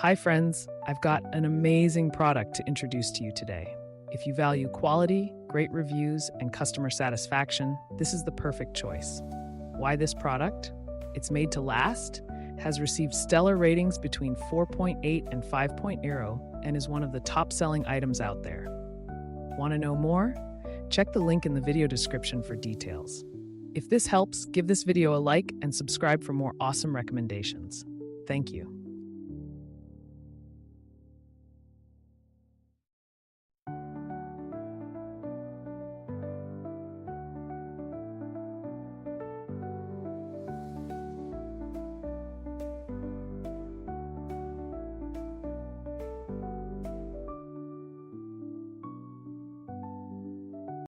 Hi friends, I've got an amazing product to introduce to you today. If you value quality, great reviews, and customer satisfaction, this is the perfect choice. Why this product? It's made to last, has received stellar ratings between 4.8 and 5.0, and is one of the top-selling items out there. Want to know more? Check the link in the video description for details. If this helps, give this video a like and subscribe for more awesome recommendations. Thank you.